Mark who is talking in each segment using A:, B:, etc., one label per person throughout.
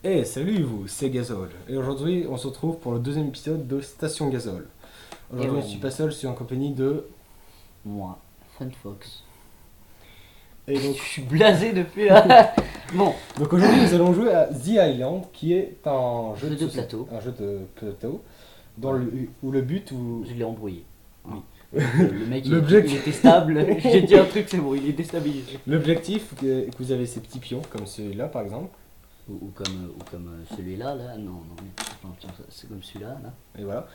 A: Hey, salut vous, c'est Gazole. Et aujourd'hui, on se retrouve pour le deuxième épisode de Station Gazole. Aujourd'hui,
B: Et
A: je suis pas seul, je suis en compagnie de...
B: Moi, Fun Fox.
A: Et
B: Je
A: donc,
B: suis blasé depuis là. Bon,
A: aujourd'hui, nous allons jouer à The Island, qui est un jeu
B: Jeu de
A: société-
B: plateau.
A: Un jeu de plateau, dans
B: Ouais.
A: où le but... Où...
B: je l'ai embrouillé.
A: Oui.
B: Le mec,
A: L'objectif-
B: il était stable. J'ai dit un truc, c'est bon, il est déstabilisé.
A: L'objectif, que vous avez ces petits pions, comme celui-là par exemple.
B: Ou comme celui-là, là. Non, c'est comme celui-là, là.
A: Et voilà.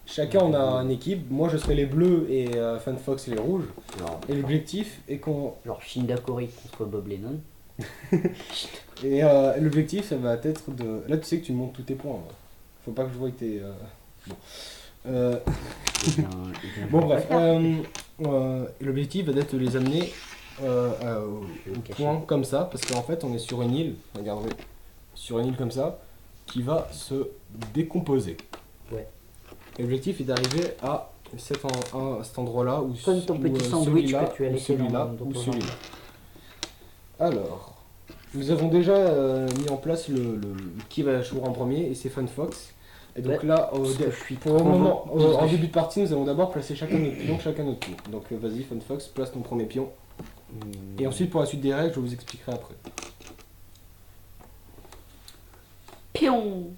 A: Chacun, on a une équipe. Moi, je serai les bleus et Funfox les rouges. Et l'objectif est qu'on...
B: Genre Shinda Cory contre Bob Lennon.
A: Et l'objectif, ça va être de... Là, tu sais que tu montes tous tes points. Là. Faut pas que je voie que t'es... Bon. Bon, bref. L'objectif va être de les amener au
B: Caché.
A: point comme ça. Parce qu'en fait, on est sur une île. Regardez. Sur une île comme ça. Qui va se décomposer.
B: Ouais.
A: Et l'objectif est d'arriver à cet endroit-là. Ou
B: Comme ton petit sandwich
A: celui-là,
B: que tu as
A: ou
B: laissé
A: celui-là,
B: dans
A: ou
B: ton
A: celui-là.
B: jardin.
A: Alors, nous avons déjà mis en place le qui va jouer en premier et c'est Funfox. Et donc
B: Ouais,
A: là,
B: parce que je suis
A: pour le
B: trop
A: moment,
B: bon.
A: en début de partie, nous allons d'abord placer chacun notre pion, chacun notre tour. Donc vas-y Funfox, place ton premier pion. Et ensuite pour la suite des règles, je vous expliquerai après.
B: Pion.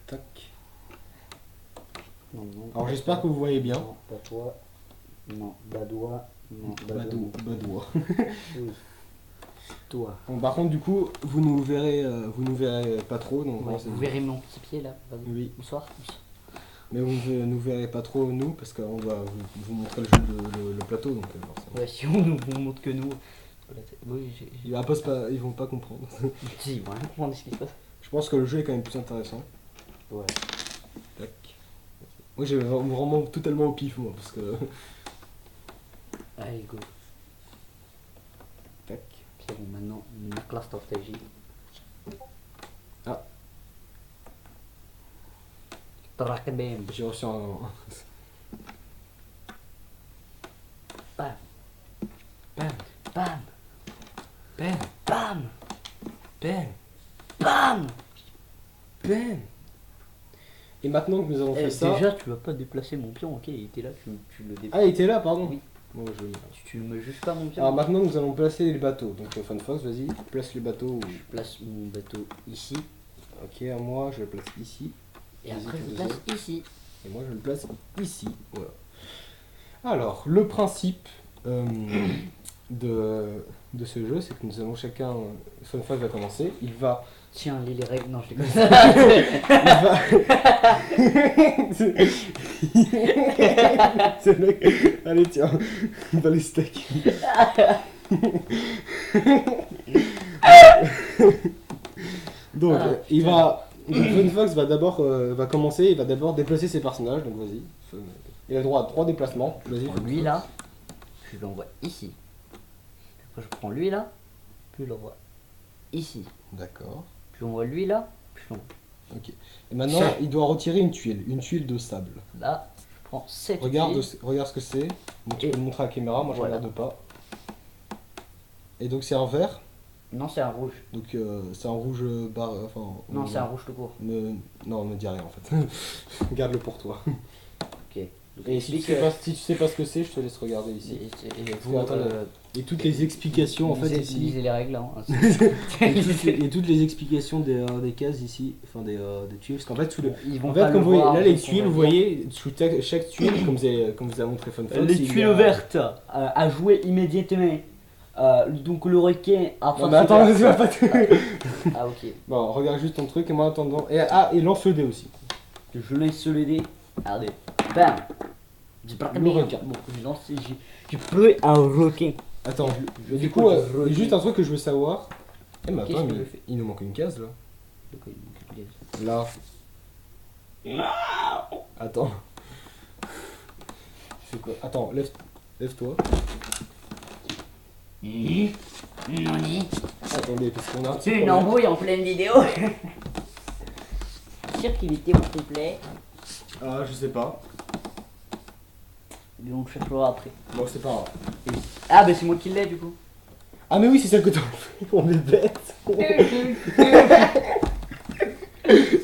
A: Tac.
B: Non, non.
A: Alors j'espère que vous voyez bien.
B: Non, pas toi. Non, Badois. Non,
A: Badois.
B: Oui. Toi.
A: Bon, par contre, du coup, vous nous verrez pas trop. Donc,
B: Ouais,
A: non, c'est-
B: vous verrez mon petit pied là. Vas-y.
A: Oui.
B: Bonsoir.
A: Mais vous ne nous verrez pas trop nous parce qu'on va vous montrer le jeu le plateau. Donc, forcément.
B: Ouais, si on nous montre que nous. Oui,
A: Ils vont pas comprendre.
B: Si, ils vont rien comprendre ce qui se passe.
A: Je pense que le jeu est quand même plus intéressant.
B: Ouais.
A: Tac. Moi j'ai vraiment totalement au pif moi parce que.
B: Allez, go.
A: Tac.
B: C'est bon, maintenant, une classe stratégie.
A: Ah.
B: Track bam.
A: J'ai reçu un.
B: Bam.
A: Bam.
B: Bam.
A: Bam.
B: Bam.
A: Bam.
B: Bam.
A: Bam. Et maintenant que nous avons fait
B: Eh,
A: ça.
B: déjà, tu vas pas déplacer mon pion, ok? Il était là, tu le déplaces.
A: Ah il était là pardon.
B: Oui.
A: Bon,
B: Tu me juges pas mon pion.
A: Alors maintenant nous allons placer les bateaux. Donc Funfox vas-y, place les bateaux.
B: Je place mon bateau ici.
A: Ok à moi je le place ici.
B: Et
A: Vas-y,
B: après, je
A: tu
B: le
A: faisais.
B: place ici.
A: Et moi je le place ici. Voilà. Alors le principe de ce jeu c'est que nous allons chacun. Funfox va commencer. Il va.
B: Tiens, lis les règles. Non, je déconne.
A: Ce mec, allez tiens, dans les steaks. Donc
B: Ah,
A: il va, Funfox va d'abord va commencer, il va d'abord déplacer ses personnages, donc vas-y. Il a droit à 3 déplacements. Vas-y.
B: Je prends lui là, je l'envoie ici. Après, je prends lui là, puis je l'envoie ici.
A: D'accord.
B: Puis j'envoie lui là, puis je l'envoie
A: Ok. Et maintenant il doit retirer une tuile de sable.
B: là. Je prends cette
A: Regarde,
B: tuile.
A: regarde ce que c'est. Donc, tu
B: Et-
A: peux le montrer à la caméra, moi je
B: Voilà.
A: regarde pas. Et donc c'est un vert.
B: Non, c'est un rouge.
A: Donc c'est un rouge barre. Enfin,
B: Non, c'est un rouge tout court.
A: Non, ne dis rien en fait. Garde-le pour toi.
B: Ok. Donc,
A: Et si tu, si tu sais pas ce que c'est, je te laisse regarder ici.
B: Et
A: Parce
B: vous,
A: que, attends, Et toutes les explications en fait
B: lisez,
A: ici.
B: lisez les règles là. Hein.
A: Et toutes les explications des cases ici, enfin des tuiles. Parce qu'en fait,
B: Ils vont
A: en
B: pas
A: fait
B: le
A: comme vous voyez,
B: voir,
A: là les
B: donc on
A: tuiles,
B: va
A: vous
B: dire.
A: voyez, sous chaque tuile, comme vous a montré Funfox.
B: Les
A: il y
B: tuiles
A: a-
B: vertes à jouer immédiatement. Donc le requin a
A: Non mais attends,
B: forcé-
A: vas-y, va pas te...
B: Ah ok.
A: Bon, regarde juste ton truc et moi en attendant. Et lance le dé aussi.
B: Je lance le dé. Regardez. Bam. J'ai pas
A: Le requin.
B: Bon, j'ai lancé. J'ai pris un requin.
A: Attends,
B: je
A: du
B: fais
A: coup,
B: quoi,
A: il
B: je
A: y a juste
B: redis.
A: un truc que je veux savoir. Eh mais
B: Qu'est-ce
A: attends,
B: que
A: mais
B: je fais
A: il nous manque une case là.
B: De quoi il manque une pièce?
A: Là. Attends. C'est quoi? Attends, lève-toi.
B: Noni.
A: Attendez, parce qu'on a un petit
B: C'est une
A: problème.
B: embrouille en pleine vidéo. Sûr qu'il était en replay.
A: Ah, je sais pas.
B: Donc je chercherai après.
A: Bon, c'est pas grave.
B: Ah bah c'est moi qui l'ai du coup.
A: Ah mais oui, c'est celle que t'as fait. On est bête.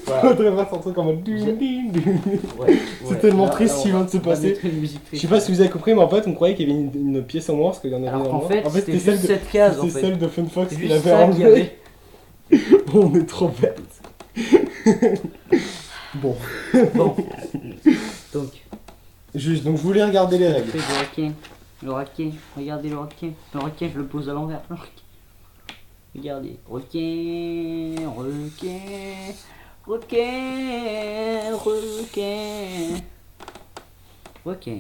A: Faudrait faire son truc en mode. C'est tellement triste ce qui vient de se passer. Je sais pas si vous avez compris, mais en fait, on croyait qu'il y avait une pièce en moins parce qu'il y en avait
B: Alors
A: en
B: qu'en
A: moins.
B: fait, c'était juste
A: celle
B: cette case en
A: c'est
B: fait.
A: celle de Fun Fox
B: C'est
A: qui
B: juste
A: l'avait
B: ça qu'il y
A: enlevé.
B: avait.
A: On est trop bêtes. Bon.
B: Bon. Donc,
A: Juste, donc je voulais regarder les
B: je
A: règles.
B: fais du raquet. Le raquet. Regardez le raquet. Le raquet, je le pose à l'envers. Le raquet. Regardez. Requin. Requin. Requin. Requin. Requin.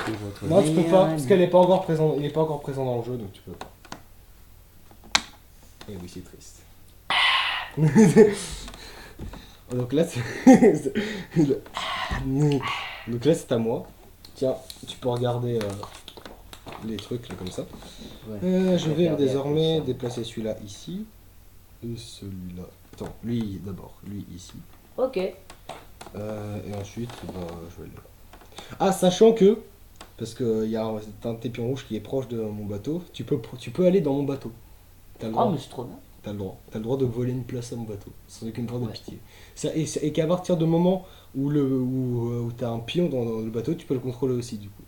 B: Et votre
A: Non, tu peux
B: meilleur
A: pas, parce
B: ami.
A: qu'elle est pas encore présent, il est pas encore présent dans le jeu, donc tu peux pas. Et oui, c'est triste. Donc là, donc là, c'est à moi. Tiens, tu peux regarder les trucs là, comme ça.
B: Ouais.
A: Je vais
B: Regardez
A: désormais
B: après ça.
A: déplacer celui-là ici. Et celui-là. Attends, lui d'abord, lui ici.
B: Ok.
A: Et ensuite, bah, je vais le. Ah, sachant que, parce qu'il y a un tépion rouge qui est proche de mon bateau, tu peux aller dans mon bateau. T'as le
B: Ah,
A: droit.
B: mais c'est trop bien.
A: T'as le droit. T'as le droit de voler une place à mon bateau, sans aucune forme de
B: Ouais.
A: pitié. Et qu'à partir du moment où t'as un pion dans le bateau, tu peux le contrôler aussi, du coup.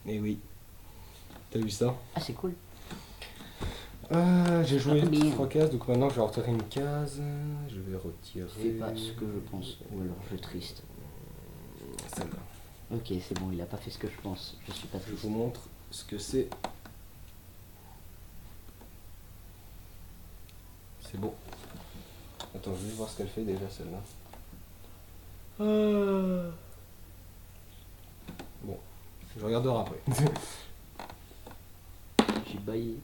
A: Et oui. T'as vu ça?
B: Ah, c'est cool.
A: J'ai joué
B: Ah, bien.
A: 3 cases, donc maintenant je vais retirer une case. Je vais retirer.
B: Fais pas ce que je pense. Ou alors je triste.
A: Celle-là.
B: Ok, c'est bon, il a pas fait ce que je pense. Je suis pas
A: Je
B: triste.
A: vous montre ce que c'est. C'est bon. Attends, je vais juste voir ce qu'elle fait déjà celle-là. Bon, je regarderai après.
B: J'ai baillé.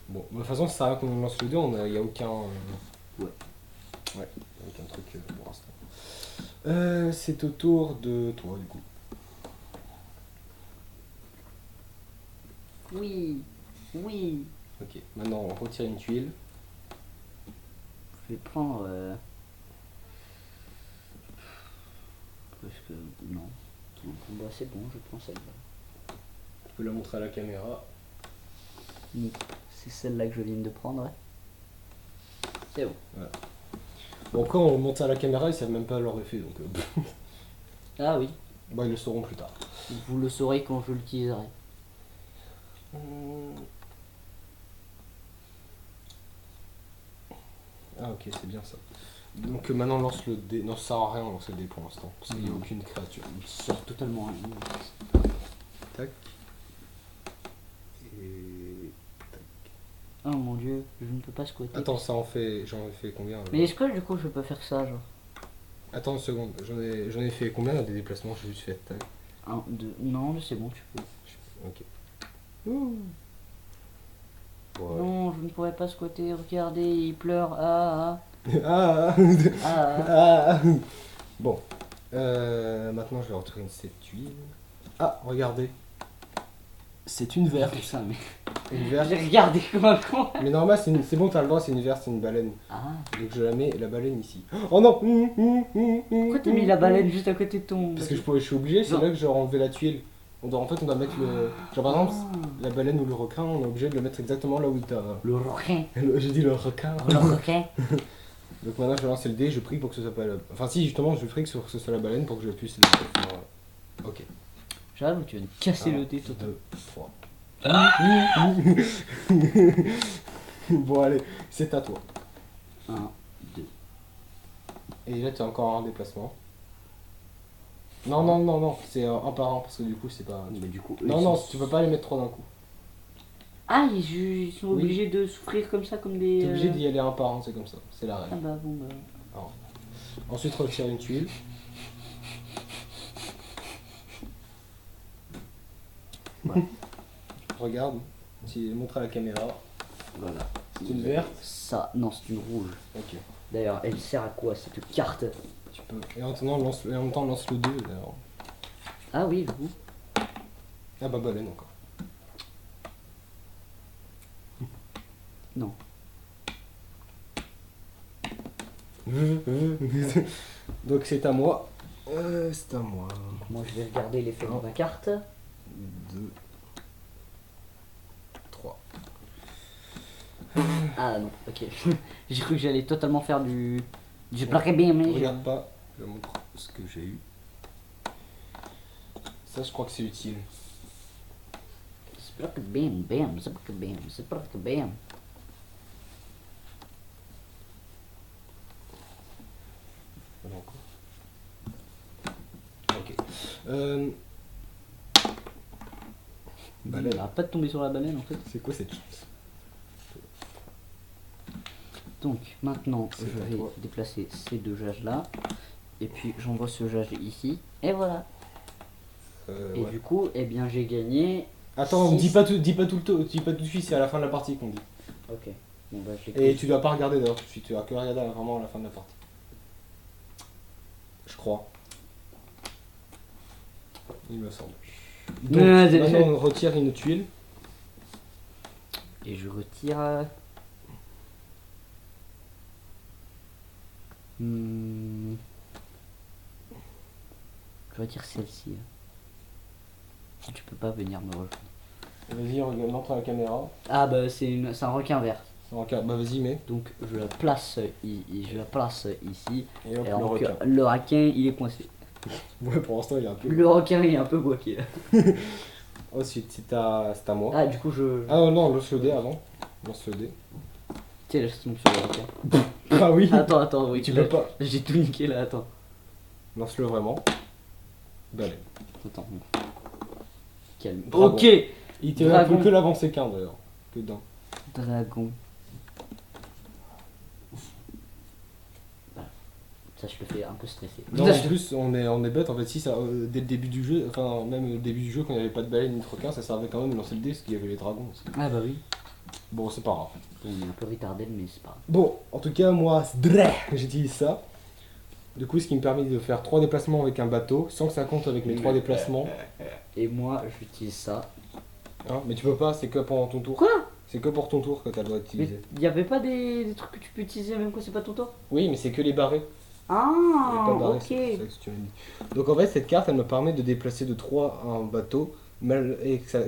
A: Bon, de toute façon, ça sert à rien qu'on lance le 2, il n'y a aucun.
B: Ouais.
A: Ouais, y a aucun truc pour l'instant. C'est au tour de toi, du coup.
B: Oui. Oui.
A: Ok, maintenant on retire une tuile.
B: Je vais prendre. Parce que. Non. Bah, c'est bon, je prends celle-là.
A: Tu peux la montrer à la caméra.
B: C'est celle-là que je viens de prendre. Ouais. C'est bon.
A: Bon, quand on monte à la caméra, ils savent même pas leur effet, donc.
B: Ah oui.
A: Bah, ils le sauront plus tard.
B: Vous le saurez quand je l'utiliserai.
A: Ah, ok, c'est bien ça. Donc maintenant, lance le dé. Non, ça sert à rien de lancer le dé pour l'instant, parce qu'il n'y a
B: Non.
A: aucune créature.
B: Il sort totalement rien.
A: Tac. Et.
B: Oh mon dieu, je ne peux pas squatter.
A: Attends, ça en fait. J'en ai fait combien là
B: Mais est-ce que du coup je peux faire ça genre
A: Attends une seconde, j'en ai fait combien là, des déplacements? J'ai juste fait. Tac.
B: 1, 2. Non, c'est bon, tu peux.
A: Ok. Voilà.
B: Non, je ne pourrais pas squatter. Regardez, il pleure. Ah
A: Ah,
B: ah. Ah ah.
A: ah. Bon. Maintenant, je vais retirer cette tuile. Ah, regardez. C'est une verte.
B: Tout ça, mais.
A: Une verte.
B: J'ai regardé comme un con.
A: Mais normal, c'est bon, t'as le droit, c'est une verte, c'est une baleine.
B: Ah.
A: Donc je la mets, la baleine ici. Oh non.
B: Pourquoi t'as mis la baleine juste à côté de ton.
A: Parce que je suis obligé, c'est
B: Non.
A: là que j'ai enlevé la tuile. En fait, on doit mettre le. Genre par exemple, la baleine ou le requin, on est obligé de le mettre exactement là où t'as.
B: Le requin.
A: J'ai dit le requin.
B: Le requin.
A: Donc maintenant, je vais lancer le dé, je prie pour que ce soit pas la. Enfin, si, justement, je prie que ce soit la baleine pour que je puisse le faire. Ok.
B: J'avoue, tu vas me casser le thé
A: 2,
B: total.
A: 3. Bon, allez, c'est à toi.
B: 1, 2.
A: Et là, tu as encore un déplacement. Non, non, non, non, c'est un par un parce que du coup, c'est pas.
B: Mais du coup.
A: Non, non, tu peux pas les mettre trois d'un coup.
B: Ah, ils sont
A: Oui.
B: obligés de souffrir comme ça, comme des.
A: T'es obligé d'y aller un par un, c'est comme ça. C'est la
B: Ah
A: règle.
B: bah bon, bah.
A: Ensuite, retire une tuile.
B: Ouais.
A: Regarde, montre à la caméra.
B: Voilà.
A: C'est une verte.
B: Ça, non, c'est une rouge.
A: Ok.
B: D'ailleurs, elle sert à quoi cette carte?
A: Tu peux. Et en même temps, lance le 2 d'ailleurs.
B: Ah oui, vous.
A: Ah bah baleine encore.
B: Non.
A: Donc c'est à moi. C'est à moi.
B: Moi, je vais regarder l'effet de ma carte.
A: 2, 3.
B: Ah non, ok. J'ai cru que j'allais totalement faire du. J'ai plaqué bien, mais.
A: Regarde pas, je montre ce que j'ai eu. Ça, je crois que c'est utile.
B: C'est plaqué bien, bien, c'est plaqué bien, c'est plaqué bien.
A: Voilà encore. Ok. Baleine.
B: Il va pas de tomber sur la baleine en fait.
A: C'est quoi cette chose?
B: Donc maintenant
A: C'est
B: je
A: à
B: vais
A: toi.
B: déplacer ces deux jages là. Et puis j'envoie ce jage ici. Et voilà. Et
A: Ouais.
B: du coup, eh bien j'ai gagné.
A: Attends,
B: six.
A: dis pas tout dis pas tout de suite, c'est à la fin de la partie qu'on dit.
B: Ok. Bon bah je
A: Et
B: l'écoute.
A: tu dois pas regarder d'ailleurs tout de suite, tu vas que regarder vraiment à la fin de la partie. Je crois. Il me semble. Donc, maintenant on retire une tuile.
B: Et je retire. Je retire celle-ci. Tu peux pas venir me rejoindre.
A: Vas-y, regarde, montre à la caméra.
B: Ah bah c'est un requin vert.
A: Bah vas-y, mets.
B: Donc je la place, je la place ici.
A: Et hop,
B: Et
A: le
B: donc,
A: requin.
B: le requin il est coincé.
A: Ouais, pour l'instant il est un peu.
B: Le requin il est un peu bloqué là.
A: Ensuite, c'est à moi.
B: Ah du coup je.
A: Ah non, lance le dé avant. Lance le dé.
B: Tiens, laisse tomber sur le requin.
A: Ah oui.
B: Attends, oui,
A: Tu peux pas.
B: J'ai tout niqué là, attends.
A: Lance-le vraiment. Baleine.
B: Attends. Calme.
A: Dragon.
B: Ok.
A: Il te
B: Dragon.
A: faut que l'avancer qu'un d'ailleurs. Que d'un.
B: Dragon. Voilà. Ça je le fais un peu stressé.
A: Non, en plus, on est bête. En fait, si ça, dès le début du jeu, enfin, même au début du jeu, quand il n'y avait pas de baleine ni de requin, ça servait quand même de lancer le dé parce qu'il y avait les dragons aussi.
B: Ah bah oui.
A: Bon, c'est pas grave.
B: On est un peu retardé mais c'est pas grave.
A: Bon, en tout cas, moi, j'utilise ça. Du coup, ce qui me permet de faire 3 déplacements avec un bateau, sans que ça compte avec mes 3 déplacements.
B: Et moi j'utilise ça.
A: Hein, mais tu peux pas, c'est que pendant ton tour.
B: Quoi?
A: C'est que pour ton tour que t'as le droit
B: Mais
A: d'utiliser.
B: y avait pas des trucs que tu peux utiliser même quand c'est pas ton tour?
A: Oui, mais c'est que les barrés. Il y a
B: Ah
A: pas de barrés,
B: ok.
A: c'est ça que tu m'as dit. Donc en fait, cette carte, elle me permet de déplacer de 3 un bateau,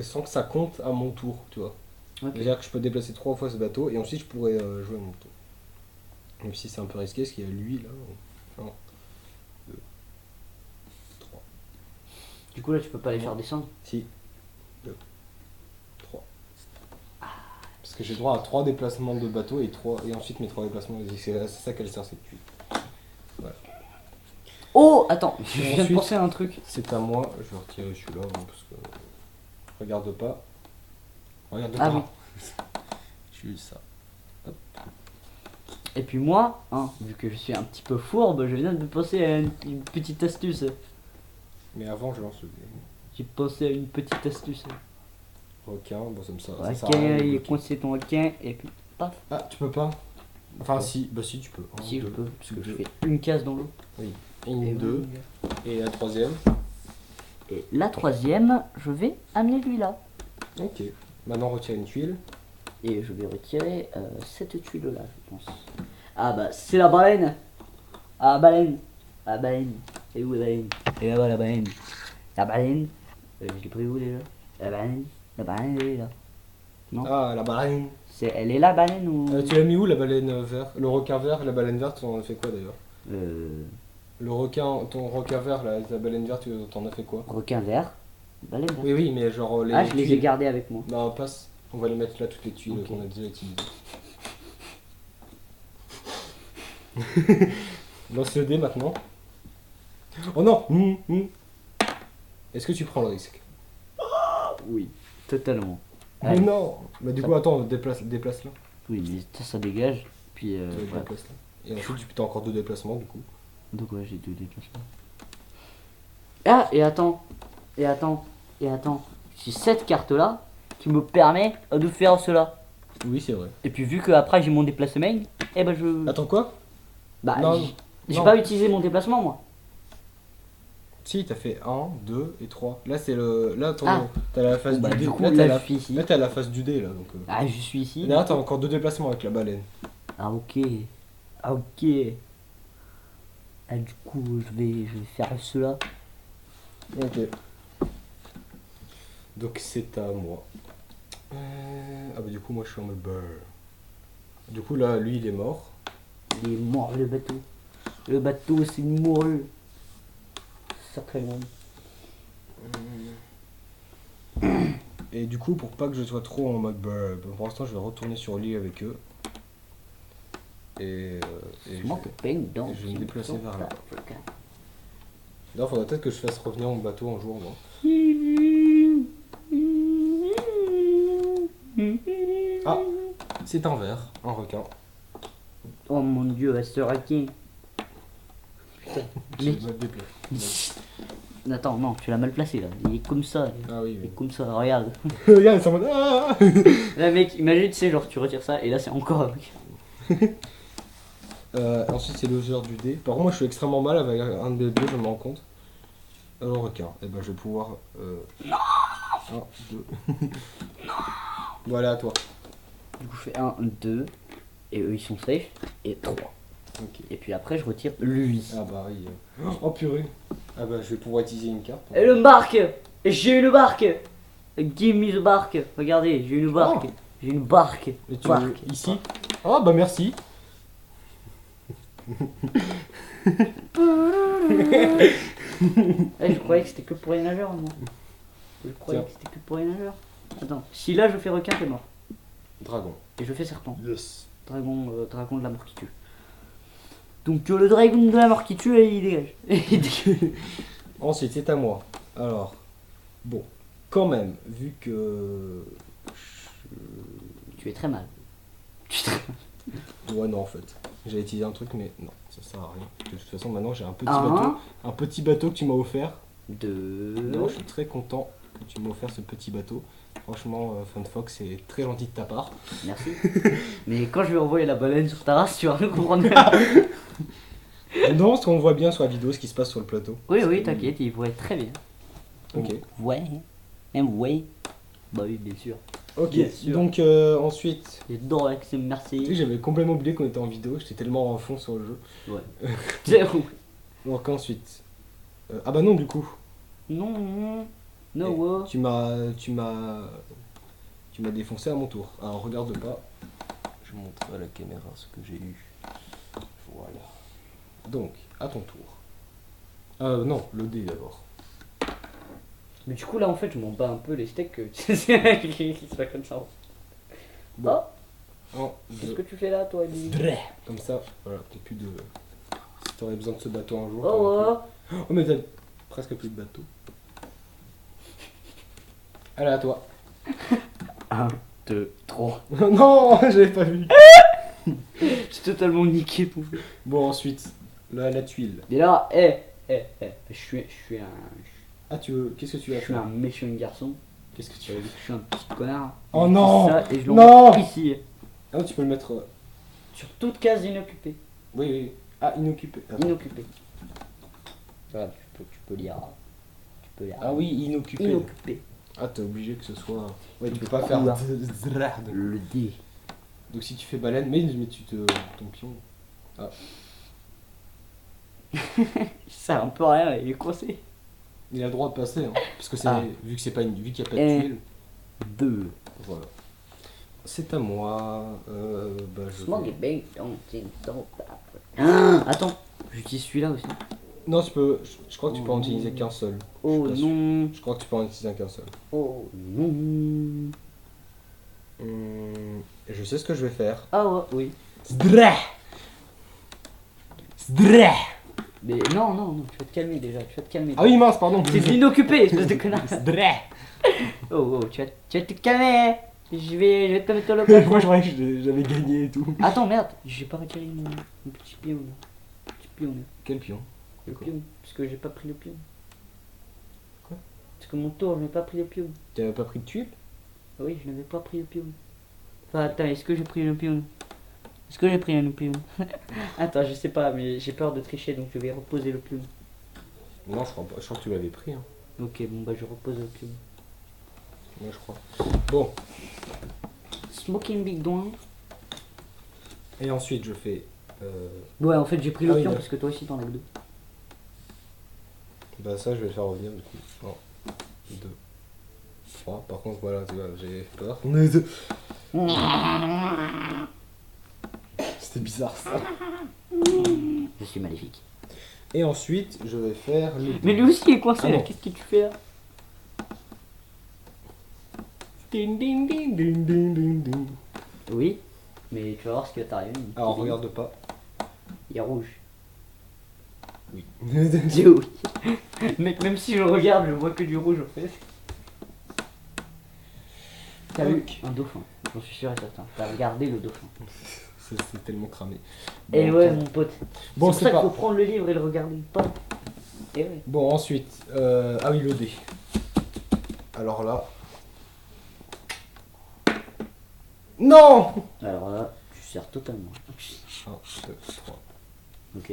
A: sans que ça compte à mon tour, tu vois.
B: Ok.
A: C'est-à-dire que je peux déplacer 3 fois ce bateau, et ensuite je pourrais jouer à mon tour. Même si c'est un peu risqué, parce qu'il y a lui là. 1, 2, 3.
B: Du coup là tu peux pas les faire descendre.
A: Si. 2, 3. Parce que j'ai droit à 3 déplacements de bateau et ensuite mes 3 déplacements. C'est ça qu'elle sert cette tuile.
B: Oh attends, je viens de
A: ensuite-
B: penser à un truc.
A: C'est à moi, je vais retirer celui-là hein, parce que. Regarde pas. Regarde
B: Ah
A: pas.
B: oui.
A: Je suis ça.
B: Et puis moi, hein, vu que je suis un petit peu fourbe, je viens de penser à une petite astuce.
A: Mais avant, je lance le dé.
B: J'ai pensé à une petite astuce.
A: Requin, bon, ça me sert.
B: Ok,
A: Ça sert à rien de
B: il est
A: bloquer.
B: coincé ton requin et puis paf.
A: Ah, tu peux pas. Enfin, si, bah si, tu peux.
B: Si je
A: 2,
B: peux, parce que je fais une case dans l'eau.
A: Une, 2. Et la troisième.
B: Et la troisième, je vais amener lui là.
A: Ok. Maintenant, retire une tuile.
B: Et je vais retirer cette tuile là, je pense. Ah bah c'est la baleine. Ah baleine. Ah baleine. Et où la baleine? Et là-bas la baleine. La baleine. Je l'ai pris où déjà? La baleine. La baleine elle est là. Non.
A: Ah, la baleine.
B: Elle est là baleine ou?
A: Tu l'as mis où la baleine verte? Le requin vert, la baleine verte, t'en as fait quoi d'ailleurs? Le requin, ton requin vert, la baleine verte, t'en as fait quoi?
B: Requin vert. Baleine verte.
A: Oui, oui, mais genre les.
B: Ah je les ai
A: tuiles.
B: gardés avec moi.
A: Non, passe. On va les mettre là, toutes les tuiles
B: Ok.
A: qu'on a déjà utilisées. Lance le dé maintenant. Oh non. Est-ce que tu prends le risque?
B: Oui. Totalement.
A: Mais
B: Allez.
A: non. Bah du
B: Ça-
A: coup, attends, déplace là.
B: Oui mais ça dégage. Puis
A: Tu le
B: voilà.
A: déplaces là. Et ensuite, tu as encore 2 déplacements du coup.
B: Donc ouais j'ai deux déplacements. Ah et attends. Et attends. Et attends. J'ai cette carte là qui me permet de faire cela.
A: Oui, c'est vrai.
B: Et puis vu que après j'ai mon déplacement, eh ben je.
A: Attends quoi?
B: Bah
A: non,
B: j'ai
A: non.
B: pas utilisé mon déplacement moi.
A: Si, t'as fait 1, 2 et 3. Là, c'est le. Là,
B: Ah.
A: t'as la phase
B: Bon, bah,
A: du dé.
B: du coup,
A: là,
B: là,
A: t'as
B: je
A: la...
B: suis ici.
A: là, t'as la phase du dé là. Donc,
B: Ah je suis ici.
A: Là, t'as encore 2 déplacements avec la baleine.
B: Ah ok. Ah ok. Ah du coup je vais faire cela.
A: Ok. Donc, c'est à moi. Ah, bah, du coup, moi, je suis en mode beurre. Du coup, là, lui, il est mort.
B: Il est mort le bateau. Le bateau c'est mort. Sacrément.
A: Et du coup, pour pas que je sois trop en mode bah, pour l'instant, je vais retourner sur l'île avec eux. Et je
B: Manque peine dans.
A: je vais me déplacer vers là. Là, faudrait peut-être que je fasse revenir mon bateau un jour, moi. Ah, c'est un ver, un requin.
B: Oh mon dieu, ce requin.
A: Je
B: Mais-
A: vais me déplacer.
B: Attends, non, tu l'as mal placé là. Il est comme ça.
A: Ah oui,
B: Il
A: oui.
B: est comme ça, regarde.
A: Regarde, c'est en mode. Ah
B: Là, mec, imagine, tu sais, genre, tu retires ça et là, c'est encore un requin.
A: Ensuite, c'est l'oseur du dé. Par contre, moi, je suis extrêmement mal avec un de mes dés, je me rends compte. Alors, requin. Et ben, je vais pouvoir. Non 1, 2. Voilà, à toi.
B: Du coup, je fais 1, 2. Et eux, ils sont safe. Et 3.
A: Ok.
B: Et puis après, je retire lui.
A: Ah bah oui. Oh purée. Ah bah, je vais pouvoir utiliser une carte.
B: Et le barque. J'ai une barque. Give me the barque. Regardez, j'ai une barque. J'ai une barque.
A: Et tu
B: Barque.
A: ici. Ah bah, merci.
B: Je croyais que c'était que pour les nageurs, moi. Je croyais
A: Tiens.
B: que c'était que pour les nageurs. Attends, si là je fais requin, t'es mort.
A: Dragon.
B: Et je fais serpent.
A: Yes.
B: Dragon de la mort qui tue. Donc le dragon de la mort qui tue, il dégage. Il dégage.
A: Ensuite, c'est à moi. Alors, bon, quand même, vu que.
B: Tu es très mal. Tu es très mal.
A: Ouais, non, en fait. J'allais utiliser un truc, mais non, ça sert à rien. De toute façon, maintenant, j'ai un petit
B: Un.
A: bateau. Un petit bateau que tu m'as offert.
B: Deux.
A: Non, je suis très content que tu m'as offert ce petit bateau. Franchement, Funfox, c'est très gentil de ta part.
B: Merci. Mais quand je vais envoyer la baleine sur ta race, tu vas rien comprendre.
A: Non, parce qu'on voit bien sur la vidéo ce qui se passe sur le plateau.
B: Oui, t'inquiète, il voit très bien.
A: Ok.
B: Ouais. Même ouais. Bah oui, bien sûr.
A: Ok,
B: Bien sûr.
A: donc ensuite.
B: J'adore avec ce
A: Tu sais,
B: merci.
A: j'avais complètement oublié qu'on était en vidéo, j'étais tellement en fond sur le jeu.
B: Ouais. C'est où?
A: Donc ensuite. Ah bah non, du coup.
B: Non.
A: Et
B: No wow.
A: tu m'as défoncé à mon tour. Alors regarde pas. Je montre à la caméra ce que j'ai eu. Voilà. Donc, à ton tour. Non, le dé d'abord.
B: Mais du coup là en fait je m'en bats un peu les steaks qui se fait comme ça.
A: Bon.
B: Oh,
A: 1,
B: qu'est-ce
A: 2,
B: que tu fais là toi Emily?
A: comme ça, voilà, t'as plus de. Si t'aurais besoin de ce bateau un jour.
B: Oh,
A: t'en as
B: oh.
A: plus. Oh, mais t'as presque plus de bateau. Allez, à toi.
B: 1, 2, 3.
A: Non, j'avais pas vu.
B: J'ai totalement niqué pour faire.
A: Bon, ensuite, la tuile.
B: Et là, je suis un.
A: Ah, tu veux. Qu'est-ce que tu
B: Je
A: vas
B: suis un
A: faire?
B: méchant garçon.
A: Qu'est-ce que tu
B: Je
A: veux?
B: suis un petit connard.
A: Oh
B: Je
A: non.
B: dis ça et je
A: Non.
B: l'envoie ici.
A: Ah, tu peux le mettre.
B: Sur toute case inoccupée.
A: Oui, oui. Ah, inoccupé. Attends.
B: Inoccupée. Voilà, tu peux lire. Tu peux lire.
A: Ah oui, inoccupé.
B: Inoccupé.
A: Ah, t'es obligé que ce soit. Ouais, tu peux pas faire.
B: Oula.
A: zrrrd.
B: Le dé.
A: Donc si tu fais baleine, mais tu te. Ton pion.
B: Ça sert un peu à rien, il est coincé.
A: Il a le droit de passer, hein. Parce que c'est.
B: Ah.
A: Vu que c'est pas une. Vu qu'il n'y a pas de
B: Et-
A: tuile.
B: 2.
A: Voilà. C'est à moi. Bah, je vais-
B: Attends, j'utilise celui-là aussi.
A: Non, tu peux. Je crois que tu peux en utiliser qu'un seul.
B: Oh
A: Je suis pas
B: non.
A: Je crois que tu peux en utiliser qu'un seul.
B: Oh non.
A: Je sais ce que je vais faire.
B: Ah ouais, oui.
A: Zdrrr. Zdrrr.
B: Mais non, tu vas te calmer déjà, tu vas te calmer.
A: Ah oui, mince, pardon.
B: T'es inoccupé, espèce de connard.
A: Zdrrr.
B: Oh, tu vas te calmer. Je vais te mettre au local.
A: Moi, je croyais que j'avais gagné et tout.
B: Attends, merde, j'ai pas retiré mon petit pion. Petit pion,
A: Quel pion?
B: le pion. Parce que j'ai pas pris le pion.
A: Quoi?
B: Parce que mon tour, je n'ai pas pris le pion.
A: Tu n'avais pas pris de tuile?
B: Oui, je n'avais pas pris le pion. Enfin, attends, est-ce que j'ai pris le pion? Est-ce que j'ai pris un pion? Attends, je sais pas, mais j'ai peur de tricher, donc je vais reposer le pion.
A: Non, je crois pas. Je crois que tu l'avais pris. Hein.
B: Ok, bon bah je repose le pion.
A: Moi, je crois. Bon.
B: Smoking Big Doin.
A: Et ensuite, je fais.
B: Ouais, en fait, j'ai pris
A: Ah
B: le
A: oui,
B: pion
A: ouais.
B: parce que toi aussi t'en as que deux.
A: Bah, ça, je vais le faire revenir du coup. 1, 2, 3. Par contre, voilà, tu vois, j'ai peur. C'était bizarre ça.
B: Je suis maléfique.
A: Et ensuite, je vais faire le...
B: Mais lui aussi il est coincé
A: Ah
B: là,
A: non.
B: qu'est-ce que tu fais là?
A: Ding, ding, ding, ding, ding, ding, ding.
B: Oui, mais tu vas voir ce qui va t'arriver.
A: Alors, regarde pas.
B: Il est rouge.
A: Oui.
B: C'est oui. Mec, même si je regarde, je vois que du rouge en fait. T'as vu un dauphin, j'en suis sûr et certain. T'as regardé le dauphin.
A: C'est tellement cramé.
B: Et
A: Bon,
B: ouais,
A: attends.
B: mon pote.
A: Bon,
B: c'est
A: c'est
B: pour ça qu'il
A: pas...
B: faut prendre le livre et le regarder. Pas. Et ouais.
A: Bon, ensuite... Ah oui, le dé. Alors là... Non.
B: Alors là, tu sers totalement.
A: 1, 2, 3.
B: Ok.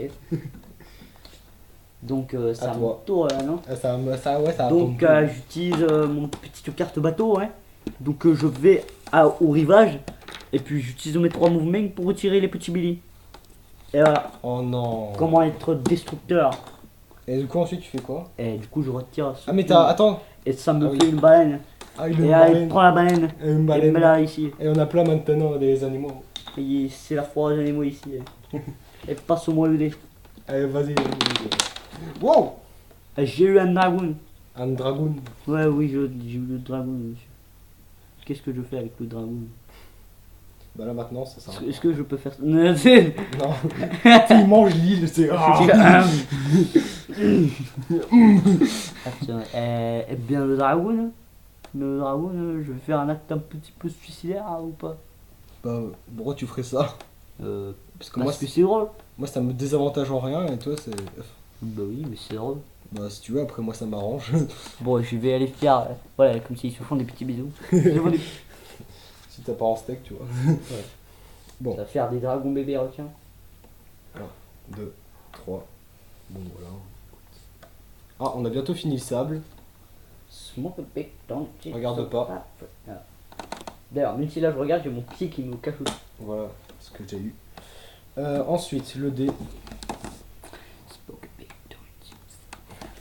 B: Donc, c'est
A: À
B: à mon
A: toi.
B: tour là, non?
A: Ouais, ça
B: Donc,
A: tombe.
B: j'utilise mon petite carte bateau. Hein. Donc, je vais au rivage. Et puis, j'utilise mes 3 mouvements pour retirer les petits billes. Et voilà.
A: Oh non.
B: Comment être destructeur.
A: Et du coup, ensuite, tu fais quoi?
B: Et du coup, je retire.
A: Ah, mais t'as... Attends.
B: Et ça me
A: Ah oui.
B: fait une baleine.
A: Ah, il a une
B: Et allez,
A: baleine.
B: prends la baleine.
A: Et une
B: Et
A: baleine.
B: mets-la ici.
A: Et on a plein maintenant des animaux.
B: Et c'est la foire des animaux ici. Et passe-moi le dé.
A: Allez, vas-y. Wow.
B: J'ai eu un dragon.
A: Un dragon.
B: Ouais, oui, j'ai eu le dragon, monsieur. Qu'est-ce que je fais avec le dragon?
A: Bah là, maintenant, ça sert à
B: Est-ce que je peux faire ça? Non, c'est-
A: Non. Il mange l'île, c'est...
B: Attends, eh bien le dragon, je vais faire un acte un petit peu suicidaire hein, ou pas?
A: Bah, pourquoi tu ferais ça? Parce que moi,
B: Parce que c'est drôle.
A: moi, ça me désavantage en rien, et toi, c'est...
B: Bah oui, mais c'est drôle.
A: Bah, si tu veux, après, moi, ça m'arrange.
B: Bon, je vais aller faire, voilà, comme s'ils se font des petits bisous. Je vois des-
A: Si t'as pas en steak, tu vois. Bon.
B: Ça va faire des dragons bébés requins.
A: 2, 3. Bon, voilà. Ah, on a bientôt fini le sable.
B: Smoke a big don't you
A: Regarde
B: so
A: pas.
B: fat. Ah. D'ailleurs, même si là je regarde, j'ai mon pied qui me cache.
A: Voilà ce que j'ai eu. Ensuite, le dé.
B: Smoke a big don't you.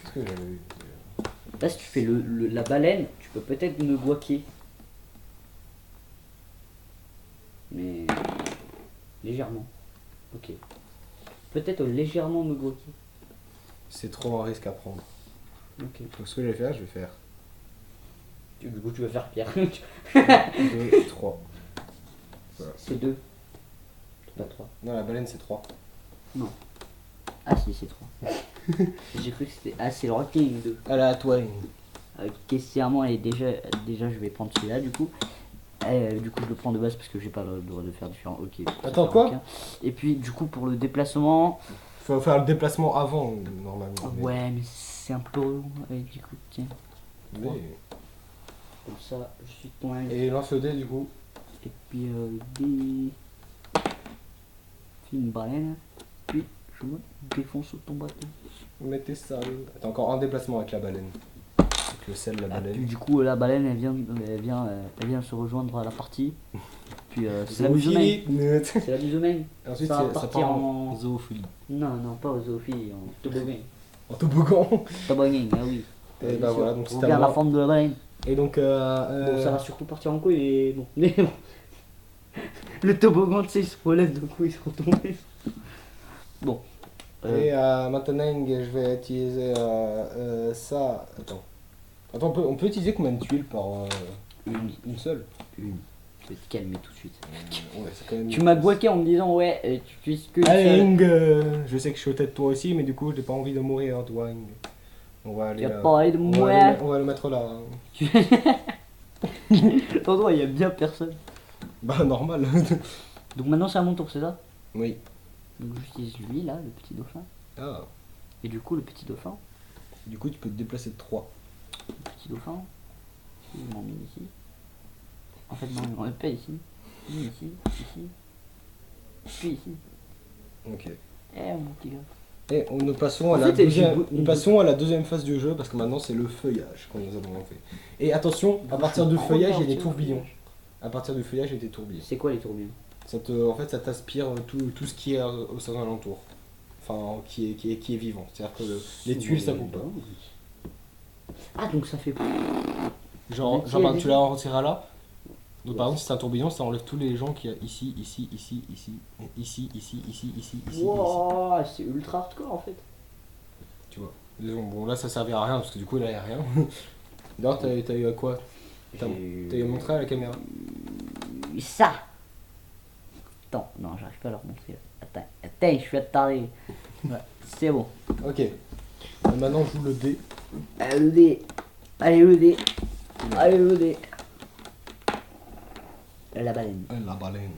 A: Qu'est-ce que j'avais eu?
B: Là, si tu fais la baleine, tu peux peut-être me guaquer. Mais légèrement. Ok. Peut-être légèrement me guaquer.
A: C'est trop un risque à prendre.
B: Ok.
A: Donc, ce que je vais faire,
B: Du coup, tu vas faire Pierre.
A: 2, 3.
B: C'est 2. Pas 3.
A: Non, la baleine, c'est 3.
B: Ah si, c'est 3. J'ai cru que c'était... Ah, c'est le requin 2.
A: Allez, à toi.
B: Caissièrement, et déjà, je vais prendre celui-là, du coup. Du coup, je le prends de base parce que j'ai pas le droit de faire différent. Ok.
A: Attends, quoi?
B: requin. Et puis, du coup, pour le déplacement...
A: Faut faire le déplacement avant, normalement. mais-
B: Ouais, mais c'est un peu long. Ouais, du coup, tiens.
A: mais-
B: Comme ça, je suis ton ami.
A: Et lance le dé, du coup.
B: Et puis, des... une baleine. Puis, je me défonce ton bateau.
A: Mettez ça. T'as encore un déplacement avec la baleine. Avec le sel, la
B: Ah, puis,
A: baleine.
B: du coup, la baleine, elle vient se rejoindre à la partie. Puis, c'est la musomène.
A: Zoophilie.
B: C'est la musomène.
A: Ensuite,
B: Ça va
A: ça
B: partir
A: part
B: en...
A: en zoophilie.
B: Non, non, pas aux zoophiles, en toboggan.
A: En toboggan.
B: Toboggan, ah oui.
A: Et
B: Bien
A: bah
B: sûr.
A: voilà, donc
B: On
A: c'est à
B: regarde la
A: moi.
B: forme de la baleine.
A: Et donc,
B: Bon, ça va surtout partir en couille et bon. Mais bon. Le toboggan, tu sais, il se relève d'un coup, il se retourne. Bon.
A: Et maintenant, je vais utiliser ça. Attends. Attends, on peut utiliser combien de tuiles par une seule?
B: Une. Je vais te calmer tout de suite.
A: Ouais, c'est quand même.
B: Tu m'as guaqué en me disant, ouais, tu utilises que une
A: Allez,
B: seule.
A: Ing, je sais que je suis au tête de toi aussi, mais du coup, j'ai pas envie de mourir, hein, toi, Ing. On va aller
B: Tu as
A: là.
B: parlé de
A: On va
B: moi.
A: on va le mettre là. Hein.
B: L'endroit, il y a bien personne.
A: Bah, normal.
B: Donc maintenant, c'est à mon tour, c'est ça?
A: Oui.
B: Donc j'utilise lui, là, le petit dauphin.
A: Ah.
B: Et du coup, le petit dauphin.
A: Du coup, tu peux te déplacer de 3.
B: Le petit dauphin. Il m'en met ici. En fait, non, il m'en met pas ici. Ici, puis ici.
A: Ok.
B: Eh, mon petit gars.
A: Et nous passons,
B: En
A: à la
B: fait, j'ai
A: deuxième,
B: beau-
A: nous passons à la deuxième phase du jeu parce que maintenant c'est le feuillage qu'on nous avons fait. Et attention, à partir du feuillage, il y a des tourbillons. À partir du feuillage, il y a des tourbillons.
B: C'est quoi les tourbillons?
A: En fait, ça t'aspire tout ce qui est au sein alentour. Enfin, qui est vivant. C'est-à-dire que les tuiles, ça coupe pas.
B: Ah, donc ça fait.
A: Genre
B: Mais
A: bah,
B: qui a
A: tu la retireras là. Donc par exemple, si c'est un tourbillon, ça enlève tous les gens qu'il y a ici, ici.
B: Wow, c'est ultra hardcore en fait.
A: Tu vois. Bon, là, ça servira à rien parce que du coup, là, il n'y a rien. D'ailleurs, t'as eu à quoi? T'as eu à montrer à la caméra?
B: Ça. Attends, non, j'arrive pas à leur montrer. Attends, je suis attardé. Ouais, c'est bon.
A: Ok. Maintenant, je joue le dé.
B: Allez, le dé. Allez, le dé. Allez, le dé. La baleine.
A: La baleine.